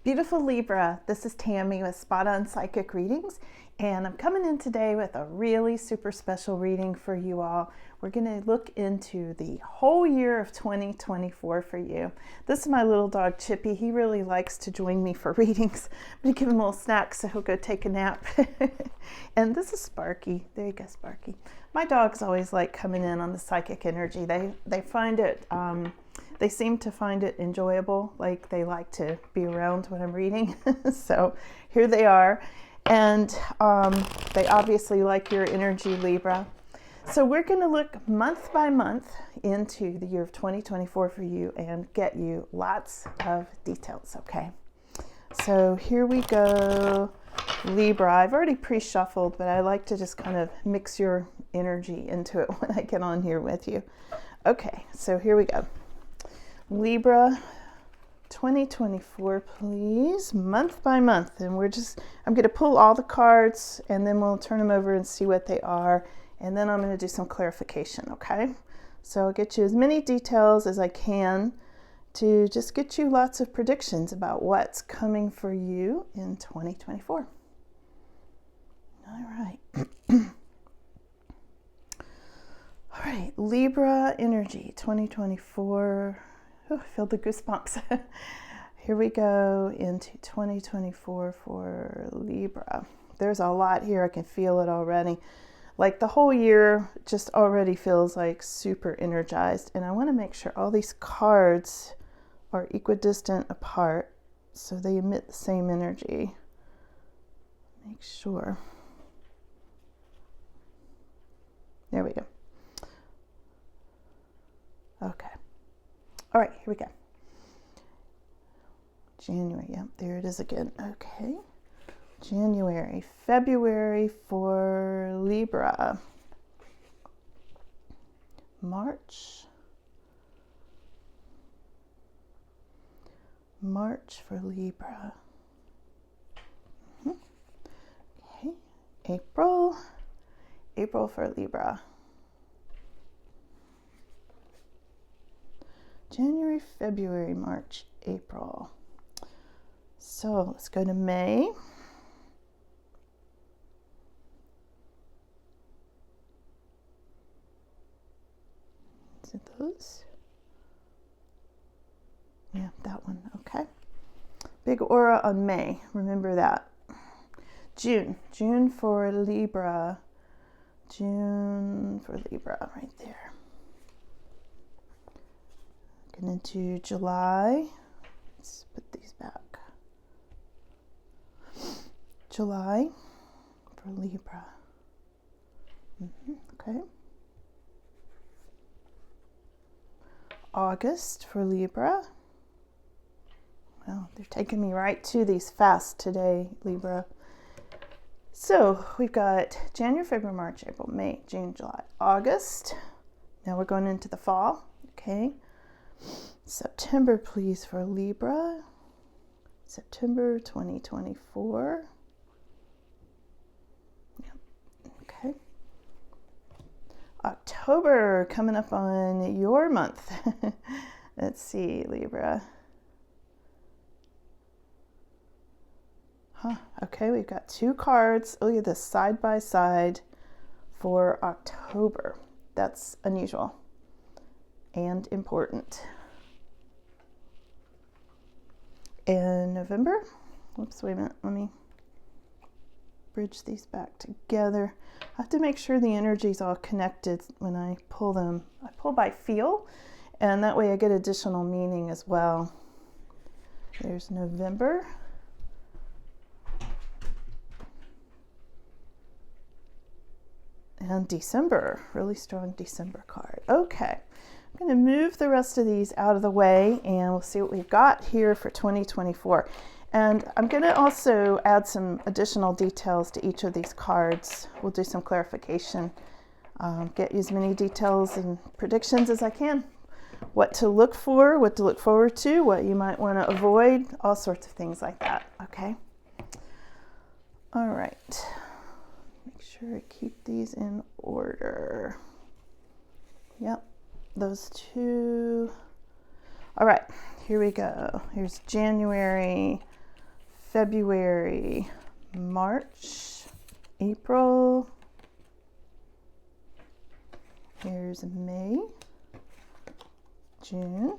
Beautiful Libra, this is Tammy with Spot On Psychic Readings, and I'm coming in today with a really super special reading for you all. We're going to look into the whole year of 2024 for you. This is my little dog Chippy. He really likes to join me for readings. I'm going to give him a little snack so he'll go take a nap. And this is Sparky. There you go, Sparky. My dogs always like coming in on the psychic energy. They find it they seem to find it enjoyable, like they like to be around when I'm reading. So here they are. And they obviously like your energy, Libra. So we're going to look month by month into the year of 2024 for you and get you lots of details, okay? So here we go, Libra. I've already pre-shuffled, but I like to just kind of mix your energy into it when I get on here with you. Okay, so here we go. Libra 2024, please, month by month. And I'm going to pull all the cards and then we'll turn them over and see what they are. And then I'm going to do some clarification, okay? So I'll get you as many details as I can to just get you lots of predictions about what's coming for you in 2024. All right. All right, Libra energy 2024. Oh, I feel the goosebumps. Here we go into 2024 for Libra. There's a lot here. I can feel it already. Like the whole year just already feels like super energized. And I want to make sure all these cards are equidistant apart so they emit the same energy. Make sure. There we go. Okay. All right, here we go. January, yep, there it is again. Okay. January, February for Libra. March for Libra. Okay. April for Libra. January, February, March, April. So let's go to May. Is it those? Yeah, that one. Okay. Big aura on May. Remember that. June for Libra. June for Libra right there. Getting into July. Let's put these back. July for Libra. Okay. August for Libra. Well, they're taking me right to these fast today, Libra. So we've got January, February, March, April, May, June, July, August. Now we're going into the fall. Okay. September, please, for Libra. September 2024. Yep. Okay. October, coming up on your month. Let's see, Libra. Okay, we've got two cards. Look at this, side by side for October. That's unusual and important. And November. Oops, wait a minute. Let me bridge these back together. I have to make sure the energy is all connected when I pull them. I pull by feel, and that way I get additional meaning as well. There's November. And December, really strong December card. Okay, I'm going to move the rest of these out of the way and we'll see what we've got here for 2024. And I'm going to also add some additional details to each of these cards. We'll do some clarification, get you as many details and predictions as I can. What to look for, what to look forward to, what you might want to avoid, all sorts of things like that, okay? All right. Make sure I keep these in order. Yep, those two. All right, here we go. Here's January February, March, April. Here's May, June,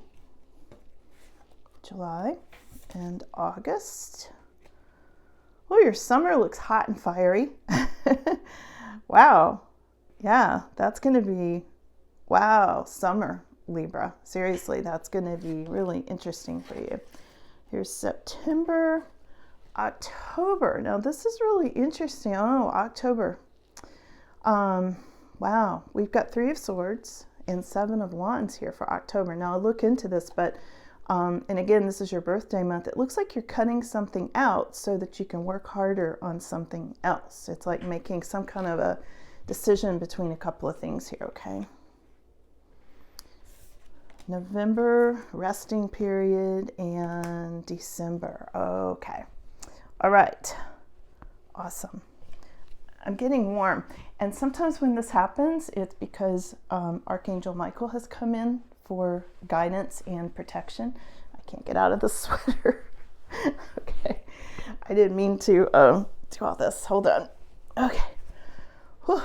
July, and August. Oh, your summer looks hot and fiery. Wow. Yeah, that's going to be, wow, summer, Libra. Seriously, that's going to be really interesting for you. Here's September, October. Now, this is really interesting. Oh, October. Wow, we've got 3 of Swords and 7 of Wands here for October. Now, I'll look into this, but and again, this is your birthday month. It looks like you're cutting something out so that you can work harder on something else. It's like making some kind of a decision between a couple of things here, okay? November, resting period, and December. Okay. All right. Awesome. I'm getting warm. And sometimes when this happens, it's because Archangel Michael has come in for guidance and protection. I can't get out of the sweater. Okay. I didn't mean to do all this. Hold on. Okay. Whew.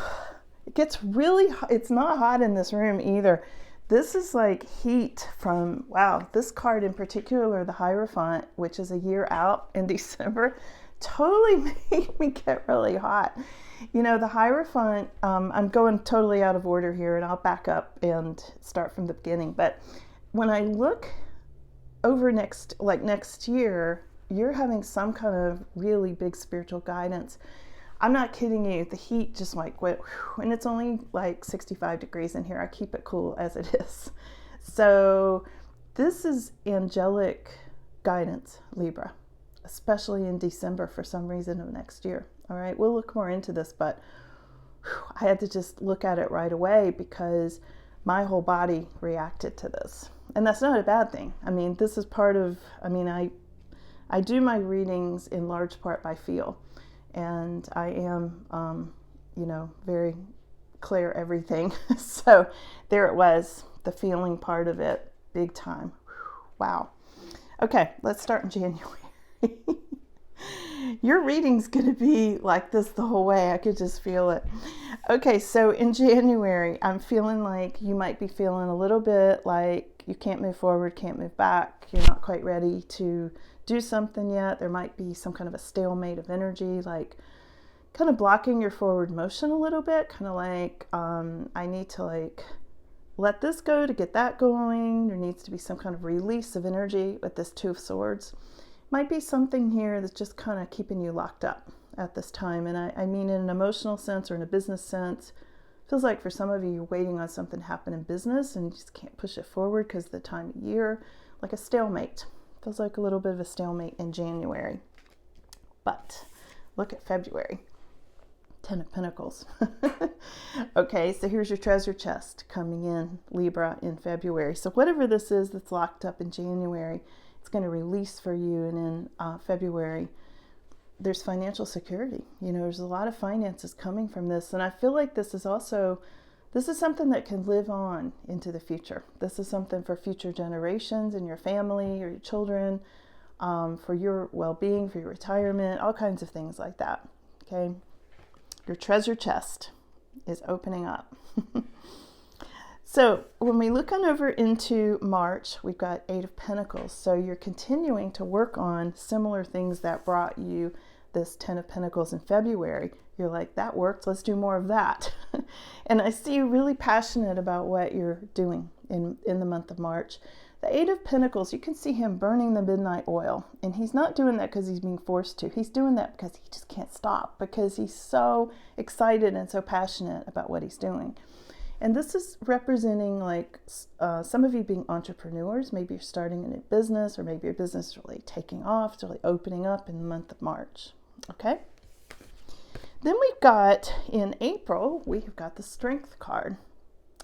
It gets really hot. It's not hot in this room either. This is like heat from, wow, this card in particular, the Hierophant, which is a year out in December, totally made me get really hot. You know, the Hierophant, I'm going totally out of order here, and I'll back up and start from the beginning. But when I look over next year, you're having some kind of really big spiritual guidance. I'm not kidding you. The heat just like went, and it's only like 65 degrees in here. I keep it cool as it is. So this is angelic guidance, Libra, especially in December for some reason of next year. All right, we'll look more into this, but I had to just look at it right away because my whole body reacted to this. And that's not a bad thing. I mean, this is part of, I do my readings in large part by feel. And I am, very clear everything. So there it was, the feeling part of it, big time. Wow. Okay, let's start in January. Your reading's going to be like this the whole way. I could just feel it. Okay, so in January, I'm feeling like you might be feeling a little bit like you can't move forward, can't move back. You're not quite ready to do something yet. There might be some kind of a stalemate of energy, like kind of blocking your forward motion a little bit, kind of like I need to like let this go to get that going. There needs to be some kind of release of energy with this 2 of Swords. Might be something here that's just kind of keeping you locked up at this time. And I mean in an emotional sense or in a business sense. Feels like for some of you, you're waiting on something to happen in business and you just can't push it forward because of the time of year, like a stalemate. Feels like a little bit of a stalemate in January. But look at February. 10 of Pentacles. Okay, so here's your treasure chest coming in, Libra, in February. So whatever this is that's locked up in January, it's going to release for you. And in February, there's financial security. You know, there's a lot of finances coming from this. And I feel like this is something that can live on into the future. This is something for future generations and your family or your children, for your well-being, for your retirement, all kinds of things like that. Okay. Your treasure chest is opening up. So when we look on over into March, we've got 8 of Pentacles. So you're continuing to work on similar things that brought you this 10 of Pentacles in February. You're like, that worked, let's do more of that. And I see you really passionate about what you're doing in the month of March. The 8 of Pentacles, you can see him burning the midnight oil. And he's not doing that because he's being forced to. He's doing that because he just can't stop, because he's so excited and so passionate about what he's doing. And this is representing like some of you being entrepreneurs. Maybe you're starting a new business, or maybe your business is really taking off, it's really opening up in the month of March. Okay. Then we've got, in April, we've got the Strength card.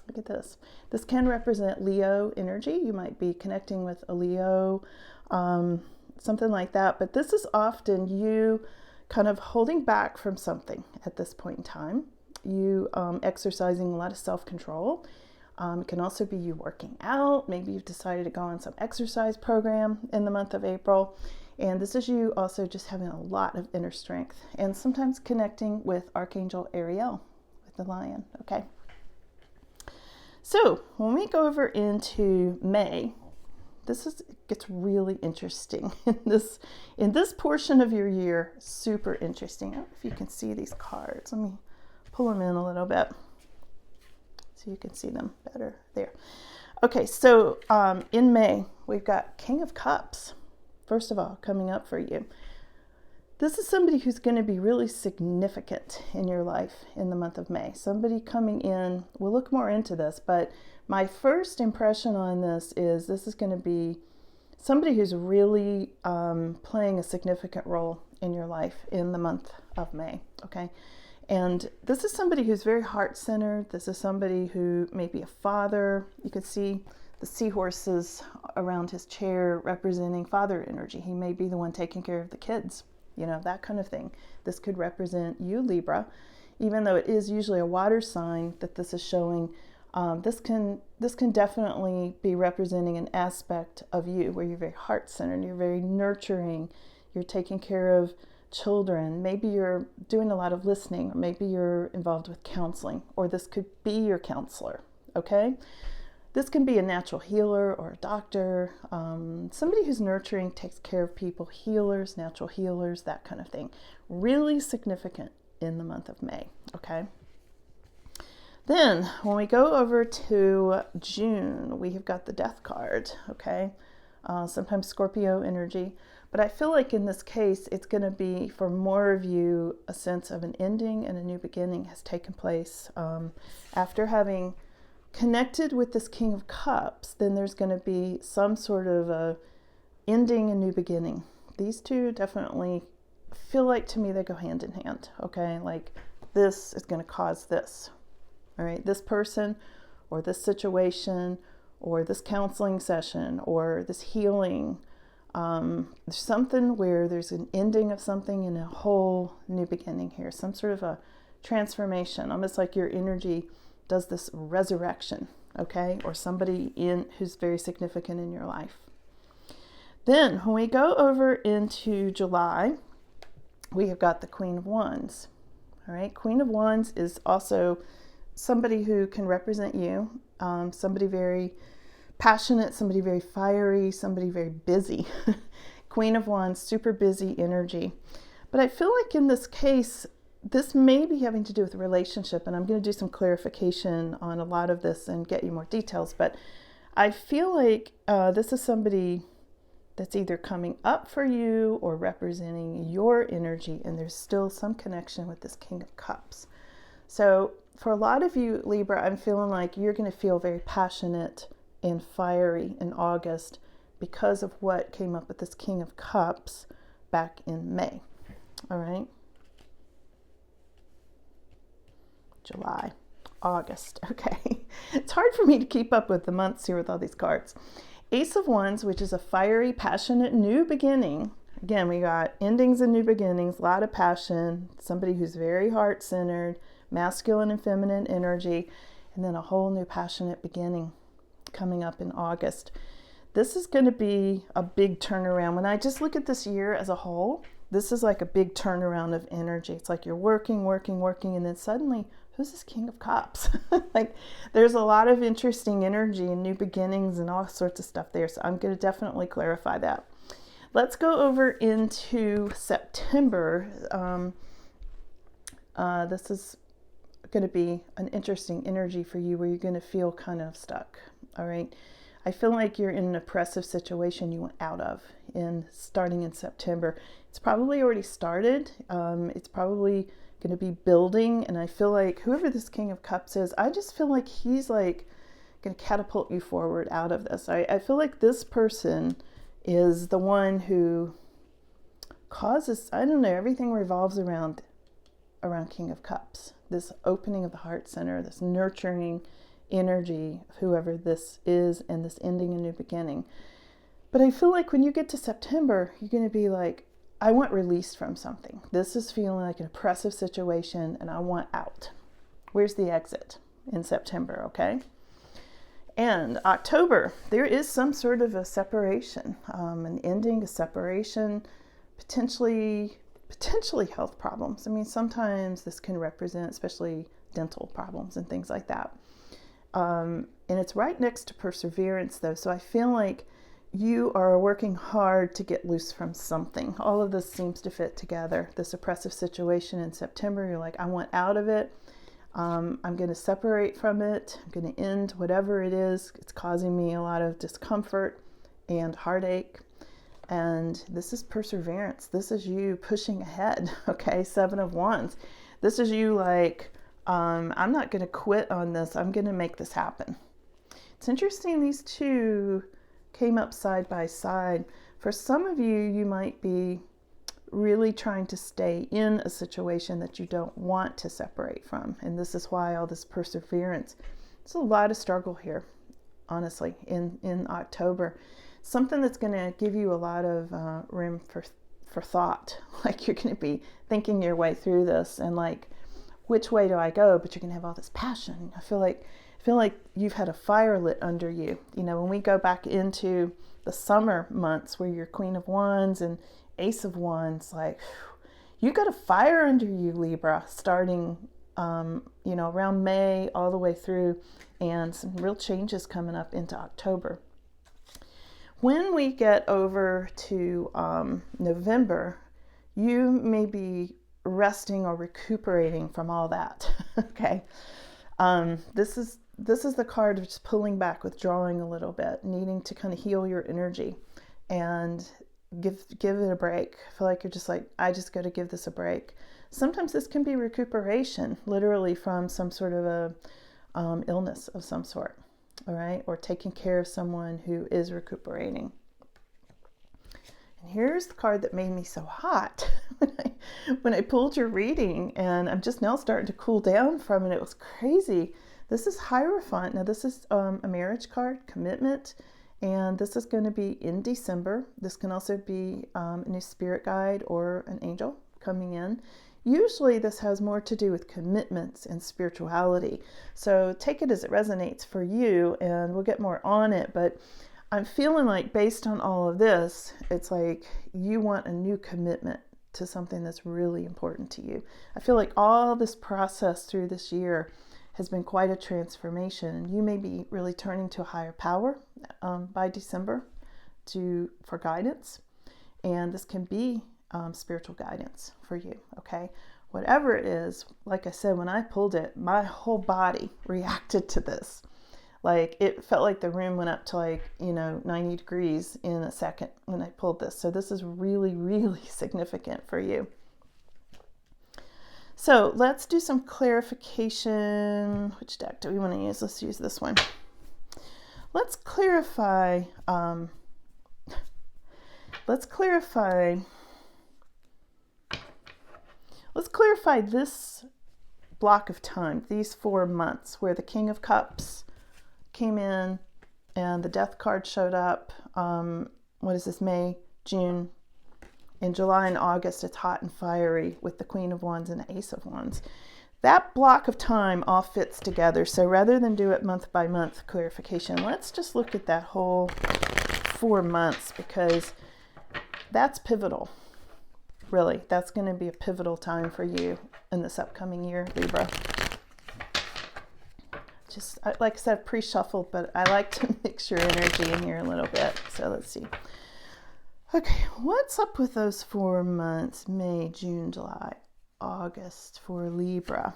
Look at this. This can represent Leo energy. You might be connecting with a Leo, something like that. But this is often you kind of holding back from something at this point in time. You exercising a lot of self-control. It can also be you working out. Maybe you've decided to go on some exercise program in the month of April. And this is you also just having a lot of inner strength and sometimes connecting with Archangel Ariel, with the lion, okay? So when we go over into May, gets really interesting in this portion of your year. Super interesting. I don't know if you can see these cards. Let me pull them in a little bit so you can see them better there. Okay, so in May we've got King of Cups. First of all, coming up for you. This is somebody who's going to be really significant in your life in the month of May. Somebody coming in, we'll look more into this, but my first impression on this is going to be somebody who's really playing a significant role in your life in the month of May, okay? And this is somebody who's very heart-centered. This is somebody who may be a father. You could see the seahorses around his chair representing father energy. He may be the one taking care of the kids, you know, that kind of thing. This could represent you, Libra, even though it is usually a water sign that this is showing. This can definitely be representing an aspect of you where you're very heart-centered, you're very nurturing, you're taking care of children. Maybe you're doing a lot of listening, or maybe you're involved with counseling, or this could be your counselor, okay? This can be a natural healer or a doctor, somebody who's nurturing, takes care of people, healers, natural healers, that kind of thing. Really significant in the month of May, okay? Then when we go over to June, we have got the Death card, okay? Sometimes Scorpio energy, but I feel like in this case, it's going to be for more of you, a sense of an ending and a new beginning has taken place. After having connected with this King of Cups, then there's going to be some sort of a ending and new beginning. These two definitely feel like, to me, they go hand in hand, okay? Like this is going to cause this. All right, this person or this situation or this counseling session or this healing, there's something where there's an ending of something and a whole new beginning here, some sort of a transformation, almost like your energy does this resurrection, okay, or somebody who's very significant in your life. Then when we go over into July, we have got the Queen of Wands. All right, Queen of Wands is also somebody who can represent you, somebody very passionate, somebody very fiery, somebody very busy. Queen of Wands, super busy energy. But I feel like in this case, this may be having to do with a relationship, and I'm going to do some clarification on a lot of this and get you more details, but I feel like this is somebody that's either coming up for you or representing your energy, and there's still some connection with this King of Cups. So for a lot of you, Libra, I'm feeling like you're going to feel very passionate and fiery in August because of what came up with this King of Cups back in May. All right. July, August. Okay. It's hard for me to keep up with the months here with all these cards. Ace of Wands, which is a fiery, passionate new beginning. Again, we got endings and new beginnings, a lot of passion, somebody who's very heart-centered, masculine and feminine energy, and then a whole new passionate beginning coming up in August. This is going to be a big turnaround. When I just look at this year as a whole, this is like a big turnaround of energy. It's like you're working, and then suddenly, who's this King of Cups? Like there's a lot of interesting energy and new beginnings and all sorts of stuff there. So I'm going to definitely clarify that. Let's go over into September. This is going to be an interesting energy for you where you're going to feel kind of stuck. All right. I feel like you're in an oppressive situation you went out of starting in September. It's probably already started. It's probably going to be building. And I feel like whoever this King of Cups is, I just feel like he's like going to catapult you forward out of this. I feel like this person is the one who causes, I don't know, everything revolves around King of Cups. This opening of the heart center, this nurturing energy of whoever this is, and this ending a new beginning. But I feel like when you get to September, you're going to be like, I want release from something. This is feeling like an oppressive situation and I want out. Where's the exit in September, okay? And October, there is some sort of a separation, an ending, a separation, potentially health problems. I mean, sometimes this can represent, especially dental problems and things like that. And it's right next to perseverance, though. So I feel like you are working hard to get loose from something. All of this seems to fit together. This oppressive situation in September, you're like, I want out of it. I'm going to separate from it. I'm going to end whatever it is. It's causing me a lot of discomfort and heartache. And this is perseverance. This is you pushing ahead. Okay, 7 of Wands. This is you like, I'm not going to quit on this. I'm going to make this happen. It's interesting, these two came up side by side. For some of you, you might be really trying to stay in a situation that you don't want to separate from. And this is why all this perseverance. There's a lot of struggle here, honestly, in October. Something that's going to give you a lot of room for thought. Like you're going to be thinking your way through this and like, which way do I go? But you're going to have all this passion. I feel like you've had a fire lit under you. You know, when we go back into the summer months where you're Queen of Wands and Ace of Wands, like you got a fire under you, Libra, starting around May all the way through, and some real changes coming up into October. When we get over to November, you may be resting or recuperating from all that. Okay, this is the card of just pulling back, withdrawing a little bit, needing to kind of heal your energy and give it a break. I feel like you're just like, I just got to give this a break. Sometimes this can be recuperation, literally from some sort of a illness of some sort, all right, or taking care of someone who is recuperating. And here's the card that made me so hot when I pulled your reading, and I'm just now starting to cool down from it. It was crazy. This is Hierophant. Now this is a marriage card, commitment. And this is going to be in December. This can also be a new spirit guide or an angel coming in. Usually this has more to do with commitments and spirituality. So take it as it resonates for you, and we'll get more on it. But I'm feeling like based on all of this, it's like you want a new commitment to something that's really important to you. I feel like all this process through this year has been quite a transformation, and you may be really turning to a higher power by December for guidance, and this can be spiritual guidance for you. Okay, whatever it is, like I said, when I pulled it, my whole body reacted to this. Like it felt like the room went up to 90 degrees in a second when I pulled this. So this is really, really significant for you. So let's do some clarification. Which deck do we want to use? Let's use this one. Let's clarify. Let's clarify this block of time, these 4 months where the King of Cups came in and the Death card showed up. What is this? May, June. In July and August, it's hot and fiery with the Queen of Wands and the Ace of Wands. That block of time all fits together. So rather than do it month by month clarification, let's just look at that whole 4 months, because that's pivotal. Really, that's going to be a pivotal time for you in this upcoming year, Libra. Just, like I said, pre-shuffled, but I like to mix your energy in here a little bit. So let's see. Okay, what's up with those 4 months? May, June, July, August for Libra.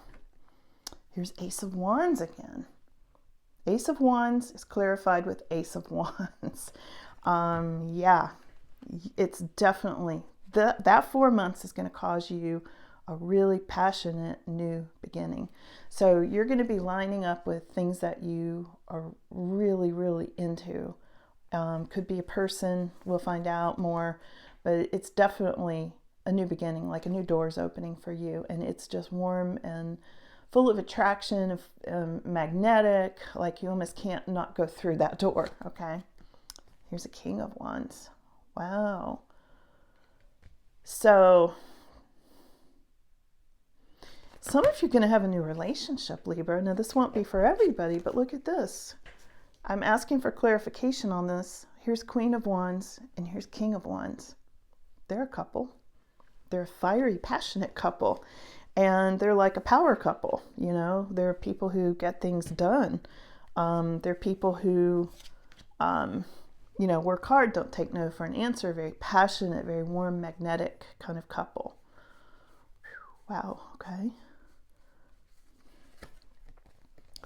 Here's Ace of Wands again. Ace of Wands is clarified with Ace of Wands. Yeah, it's definitely, that 4 months is going to cause you a really passionate new beginning. So you're going to be lining up with things that you are really, really into. Could be a person, we'll find out more, but it's definitely a new beginning, like a new door's opening for you, and it's just warm and full of attraction, magnetic, like you almost can't not go through that door. Okay, here's a King of Wands. Wow. So some of you are going to have a new relationship, Libra. Now this won't be for everybody, but look at this. I'm asking for clarification on this. Here's Queen of Wands and here's King of Wands. They're a couple. They're a fiery, passionate couple. And they're like a power couple, you know. They're people who get things done. They're people who, you know, work hard, don't take no for an answer. Very passionate, very warm, magnetic kind of couple. Wow, okay.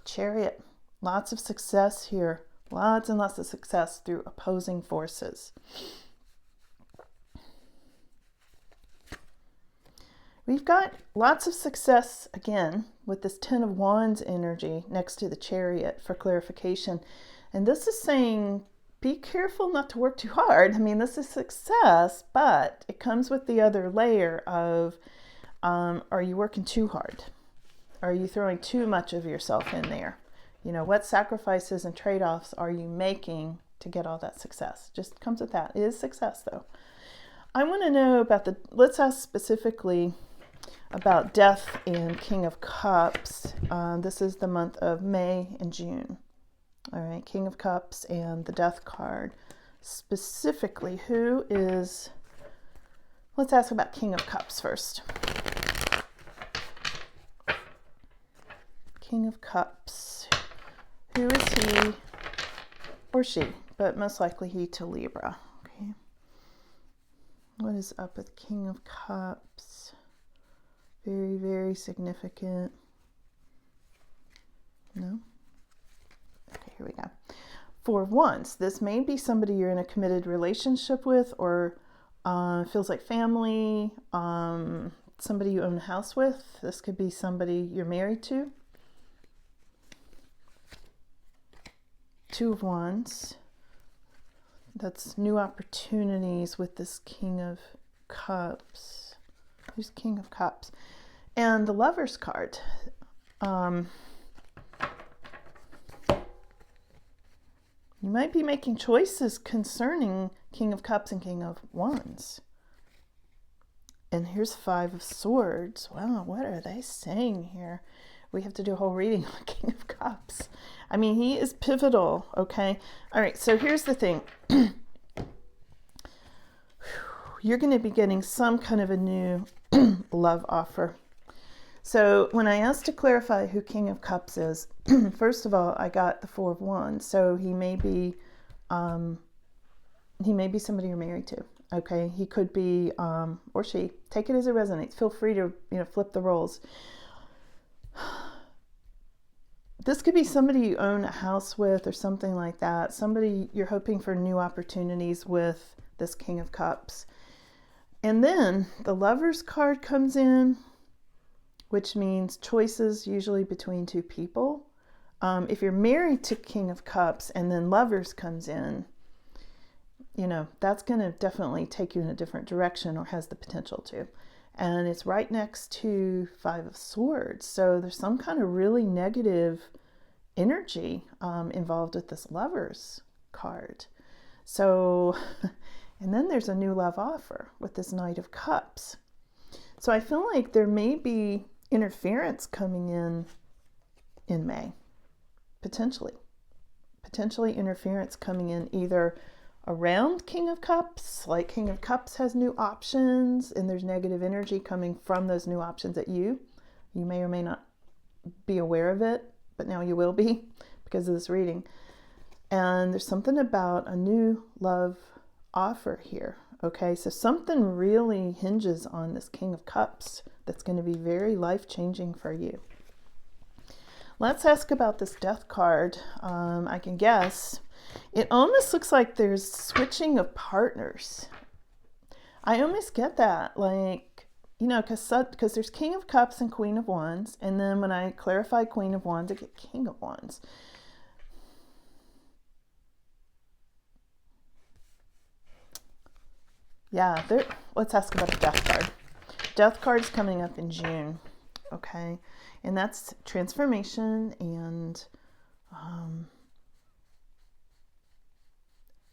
Chariot. Lots of success here. Lots and lots of success through opposing forces. We've got lots of success, again, with this Ten of Wands energy next to the Chariot for clarification. And this is saying, be careful not to work too hard. I mean, this is success, but it comes with the other layer of, are you working too hard? Are you throwing too much of yourself in there? You know, what sacrifices and trade-offs are you making to get all that success? Just comes with that. It is success, though. I want to know about let's ask specifically about Death and King of Cups. This is the month of May and June. All right, King of Cups and the Death card. Specifically, let's ask about King of Cups first. King of Cups. Who is he or she? But most likely he to Libra. Okay. What is up with King of Cups? Very, very significant. No? Okay, here we go. Four of Wands. This may be somebody you're in a committed relationship with, or feels like family, somebody you own a house with. This could be somebody you're married to. Two of Wands. That's new opportunities with this King of Cups. Who's King of Cups? And the Lover's card. You might be making choices concerning King of Cups and King of Wands. And here's Five of Swords. Wow, what are they saying here? We have to do a whole reading on King of Cups. I mean, he is pivotal, okay? All right, so here's the thing. You're going to be getting some kind of a new love offer. So when I asked to clarify who King of Cups is, first of all, I got the Four of Wands. So he may be somebody you're married to. Okay, he could be or she. Take it as it resonates. Feel free to flip the roles. This could be somebody you own a house with or something like that. Somebody you're hoping for new opportunities with, this King of Cups. And then the Lover's card comes in, which means choices usually between two people. If you're married to King of Cups and then Lovers comes in, that's going to definitely take you in a different direction, or has the potential to. And it's right next to Five of Swords. So there's some kind of really negative energy involved with this Lover's card. So, and then there's a new love offer with this Knight of Cups. So I feel like there may be interference coming in May, potentially interference coming in either around King of Cups, like King of Cups has new options and there's negative energy coming from those new options at you. You may or may not be aware of it, but now you will be because of this reading. And there's something about a new love offer here. Okay, so something really hinges on this King of Cups that's going to be very life-changing for you. Let's ask about this Death card. I can guess. It almost looks like there's switching of partners. I almost get that, because there's King of Cups and Queen of Wands, and then when I clarify Queen of Wands, I get King of Wands. Yeah, let's ask about the Death card. Death card is coming up in June, okay? And that's transformation and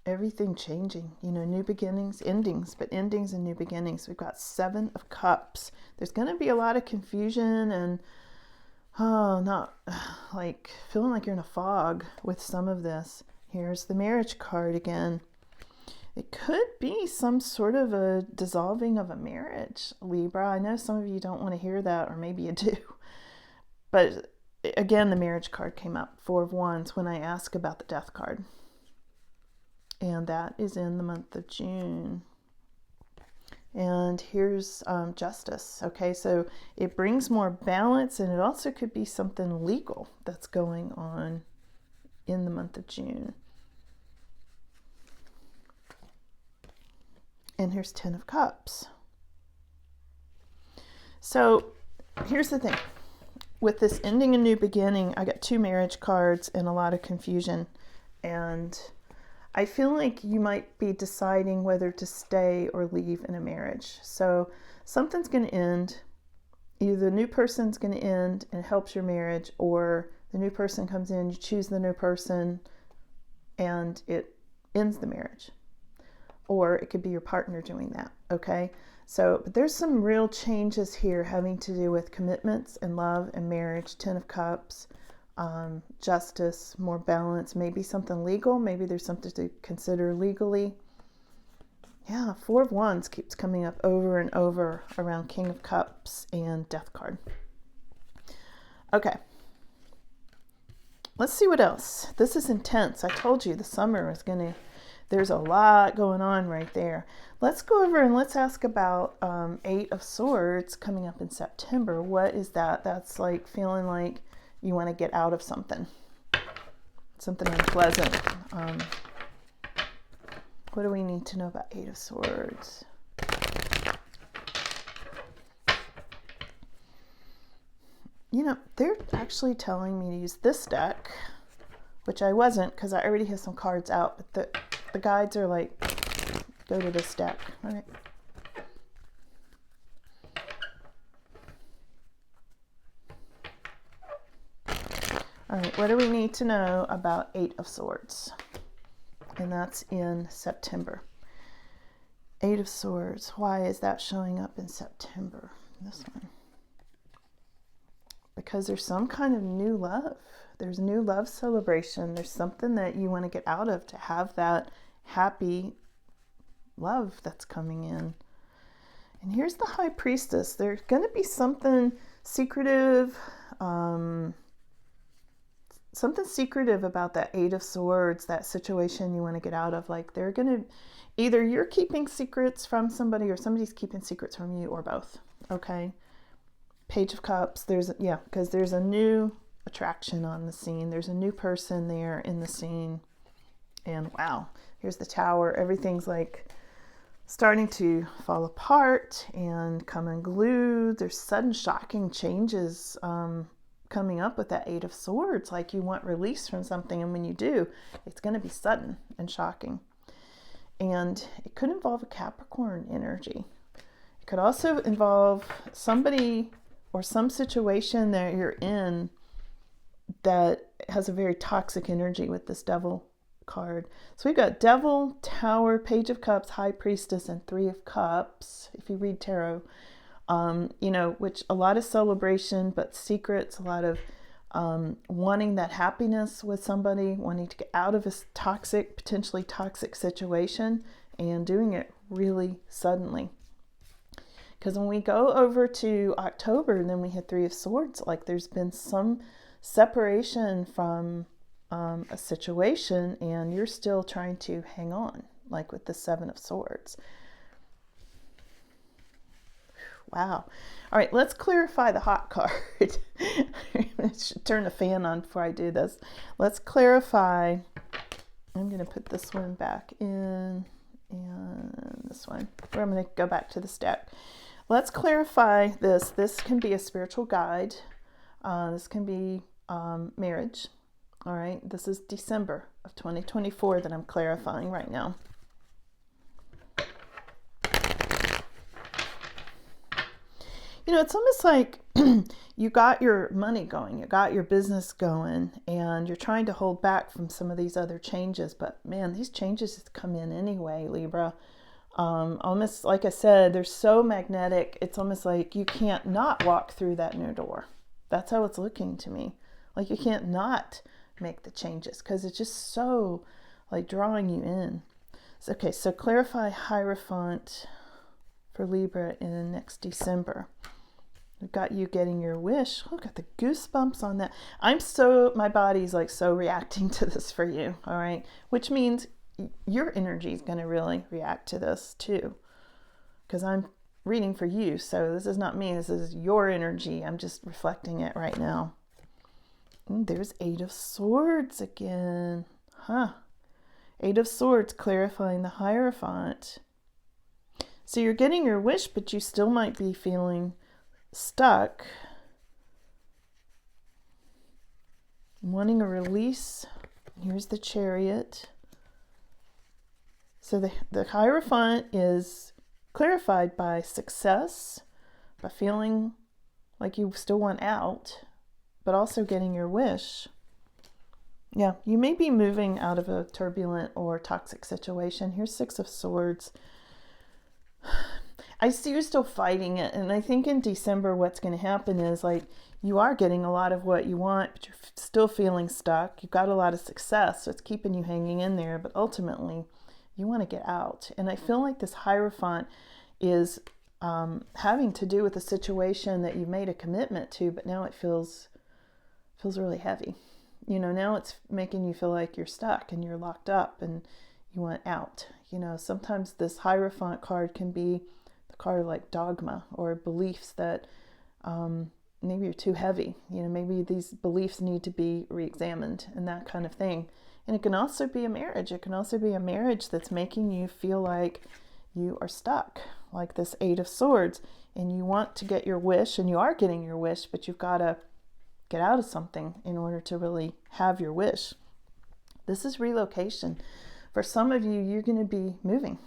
everything changing, new beginnings, endings, but endings and new beginnings. We've got Seven of Cups. There's going to be a lot of confusion and Oh, not like feeling like you're in a fog with some of this. Here's the marriage card again. It could be some sort of a dissolving of a marriage, Libra. I know some of you don't want to hear that, or maybe you do. But again, the marriage card came up, Four of Wands, when I asked about the death card. And that is in the month of June. And here's justice. Okay, so it brings more balance, and it also could be something legal that's going on in the month of June. And here's Ten of Cups. So here's the thing. With this ending a new beginning, I got two marriage cards and a lot of confusion. And I feel like you might be deciding whether to stay or leave in a marriage. So something's going to end. Either the new person's going to end and helps your marriage, or the new person comes in, you choose the new person, and it ends the marriage. Or it could be your partner doing that, okay? So, but there's some real changes here having to do with commitments and love and marriage. Ten of Cups, justice, more balance, maybe something legal. Maybe there's something to consider legally. Yeah, Four of Wands keeps coming up over and over around King of Cups and Death card. Okay. Let's see what else. This is intense. I told you the summer is going to... There's a lot going on right there. Let's go over and let's ask about Eight of Swords coming up in September. What is that? That's like feeling like you want to get out of something unpleasant. What do we need to know about Eight of Swords? You know, they're actually telling me to use this deck, which I wasn't because I already have some cards out, but the guides are like, go to this deck. All right. All right, what do we need to know about Eight of Swords? And that's in September. Eight of Swords. Why is that showing up in September? This one. Because there's some kind of new love. There's new love celebration. There's something that you want to get out of to have that happy love that's coming in. And here's the High Priestess. There's going to be something secretive, about that Eight of Swords, that situation you want to get out of. Like they're going to, either you're keeping secrets from somebody or somebody's keeping secrets from you, or both. Okay. Page of Cups. Because there's a new attraction on the scene. There's a new person there in the scene. And wow, here's the Tower. Everything's like starting to fall apart and come unglued. There's sudden shocking changes coming up with that Eight of Swords. Like you want release from something, and when you do, it's going to be sudden and shocking. And it could involve a Capricorn energy. It could also involve somebody or some situation that you're in that has a very toxic energy with this Devil card. So we've got Devil, Tower, Page of Cups, High Priestess, and Three of Cups, if you read tarot. Which a lot of celebration, but secrets, a lot of wanting that happiness with somebody, wanting to get out of a potentially toxic situation, and doing it really suddenly. Because when we go over to October, and then we hit Three of Swords, like there's been some separation from a situation, and you're still trying to hang on, like with the Seven of Swords. Wow. All right, let's clarify the hot card. I should turn the fan on before I do this. Let's clarify. I'm going to put this one back in, and this one. Or I'm going to go back to the stack. Let's clarify this. This can be a spiritual guide. This can be marriage. All right, this is December of 2024 that I'm clarifying right now. It's almost like you got your money going, you got your business going, and you're trying to hold back from some of these other changes. But man, these changes come in anyway, Libra. Almost like I said, they're so magnetic. It's almost like you can't not walk through that new door. That's how it's looking to me. Like you can't not make the changes because it's just so like drawing you in. So, okay, so clarify Hierophant for Libra in next December. We've got you getting your wish. Look at the goosebumps on that. My body's like so reacting to this for you, all right? Which means your energy is going to really react to this too, because I'm reading for you. So this is not me. This is your energy. I'm just reflecting it right now. And there's 8 of Swords again. Huh. 8 of Swords clarifying the Hierophant. So you're getting your wish, but you still might be feeling stuck, wanting a release. Here's the Chariot. So the Hierophant is clarified by success, by feeling like you still want out, but also getting your wish. Yeah, you may be moving out of a turbulent or toxic situation. Here's 6 of Swords. I see you still fighting it, and I think in December what's going to happen is like you are getting a lot of what you want, but you're still feeling stuck. You've got a lot of success, so it's keeping you hanging in there, but ultimately you want to get out. And I feel like this Hierophant is having to do with a situation that you've made a commitment to, but now it feels really heavy. You know, now it's making you feel like you're stuck and you're locked up and you want out. You know, sometimes this Hierophant card can be the card like dogma or beliefs that maybe you're too heavy. You know, maybe these beliefs need to be re-examined and that kind of thing. And it can also be a marriage. It can also be a marriage that's making you feel like you are stuck, like this 8 of Swords, and you want to get your wish, and you are getting your wish, but you've got to get out of something in order to really have your wish. This is relocation. For some of you, you're going to be moving.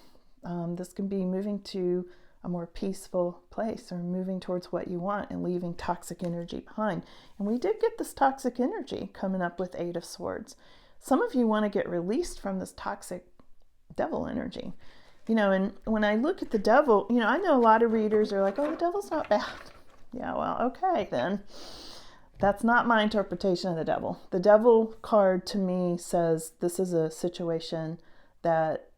This can be moving to a more peaceful place or moving towards what you want and leaving toxic energy behind. And we did get this toxic energy coming up with 8 of Swords. Some of you want to get released from this toxic devil energy. You know, and when I look at the devil, you know, I know a lot of readers are like, oh, the devil's not bad. Yeah, well, okay, then. That's not my interpretation of the devil. The devil card to me says this is a situation that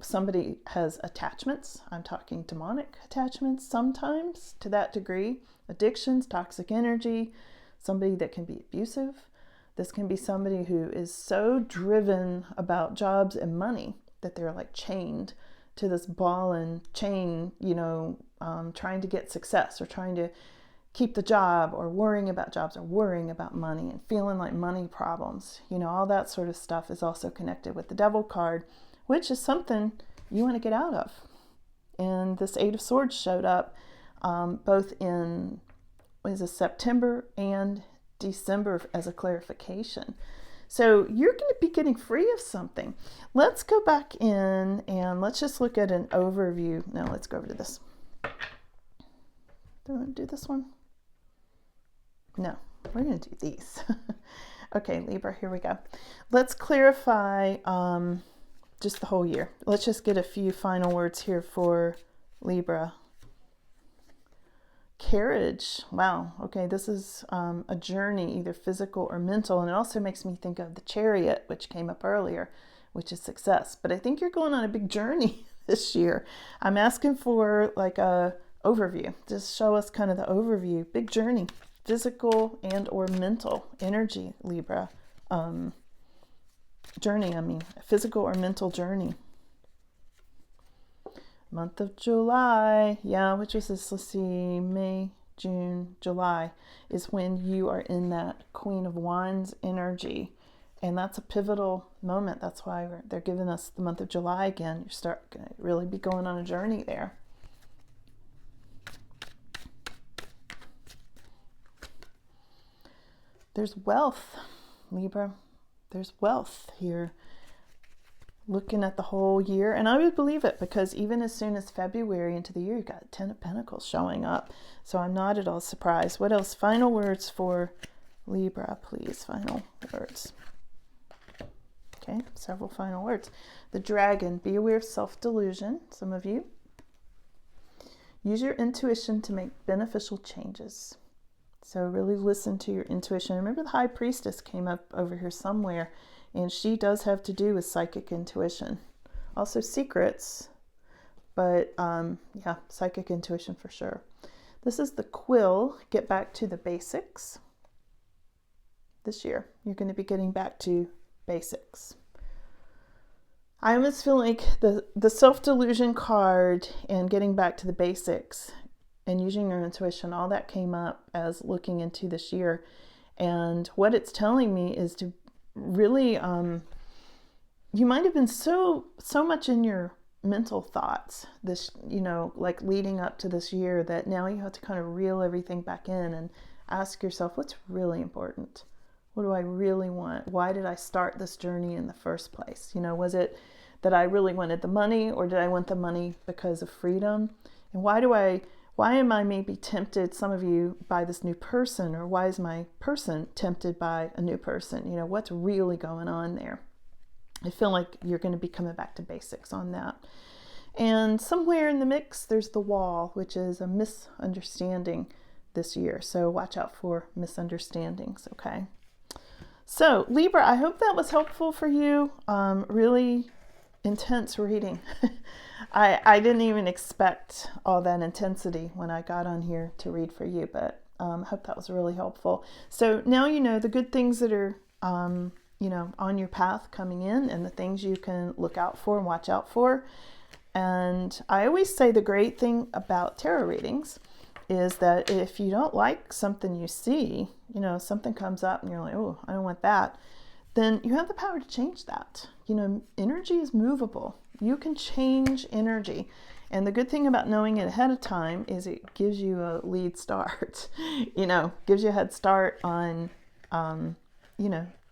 somebody has attachments. I'm talking demonic attachments sometimes to that degree. Addictions, toxic energy, somebody that can be abusive. This can be somebody who is so driven about jobs and money that they're like chained to this ball and chain, you know, trying to get success or trying to keep the job or worrying about jobs or worrying about money and feeling like money problems. You know, all that sort of stuff is also connected with the devil card, which is something you want to get out of. And this 8 of Swords showed up both in September and December as a clarification. So you're going to be getting free of something. Let's go back in and let's just look at an overview. Now let's go over to this. Do I want to do this one? No, we're going to do these. Okay, Libra, here we go. Let's clarify just the whole year. Let's just get a few final words here for Libra. Carriage. Wow. Okay, this is a journey, either physical or mental, and it also makes me think of the Chariot, which came up earlier, which is success. But I think you're going on a big journey this year. I'm asking for like a overview. Just show us kind of the overview. Big journey, physical and or mental energy, Libra. Journey, I mean, physical or mental journey. Month of July, yeah, which is this, let's see, May, June, July is when you are in that Queen of Wands energy. And that's a pivotal moment. That's why they're giving us the month of July again. You start going to really be going on a journey there. There's wealth, Libra. There's wealth here. Looking at the whole year, and I would believe it because even as soon as February into the year, you got 10 of Pentacles showing up. So I'm not at all surprised. What else? Final words for Libra, please. Final words. Okay, several final words. The Dragon. Be aware of self-delusion, some of you. Use your intuition to make beneficial changes. So really listen to your intuition. Remember the High Priestess came up over here somewhere, and she does have to do with psychic intuition. Also secrets, but yeah, psychic intuition for sure. This is the Quill, Get Back to the Basics. This year, you're going to be getting back to basics. I almost feel like the self-delusion card and getting back to the basics and using your intuition, all that came up as looking into this year. And what it's telling me is to really, you might have been so much in your mental thoughts this, like leading up to this year, that now you have to kind of reel everything back in and ask yourself, what's really important? What do I really want? Why did I start this journey in the first place? Was it that I really wanted the money, or did I want the money because of freedom? And why am I maybe tempted, some of you, by this new person, or why is my person tempted by a new person? What's really going on there? I feel like you're going to be coming back to basics on that. And somewhere in the mix, there's the Wall, which is a misunderstanding this year. So watch out for misunderstandings, okay? So Libra, I hope that was helpful for you. Really intense reading. I didn't even expect all that intensity when I got on here to read for you, but hope that was really helpful. So now you know the good things that are on your path coming in, and the things you can look out for and watch out for. And I always say the great thing about tarot readings is that if you don't like something you see, something comes up and you're like, oh, I don't want that, then you have the power to change that. Energy is movable. You can change energy. And the good thing about knowing it ahead of time is it gives you a lead start, gives you a head start on,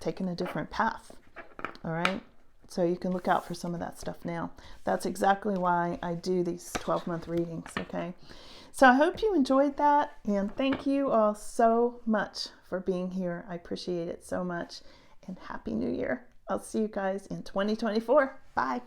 taking a different path. All right. So you can look out for some of that stuff now. That's exactly why I do these 12-month readings. Okay. So I hope you enjoyed that, and thank you all so much for being here. I appreciate it so much, and Happy New Year. I'll see you guys in 2024. Bye.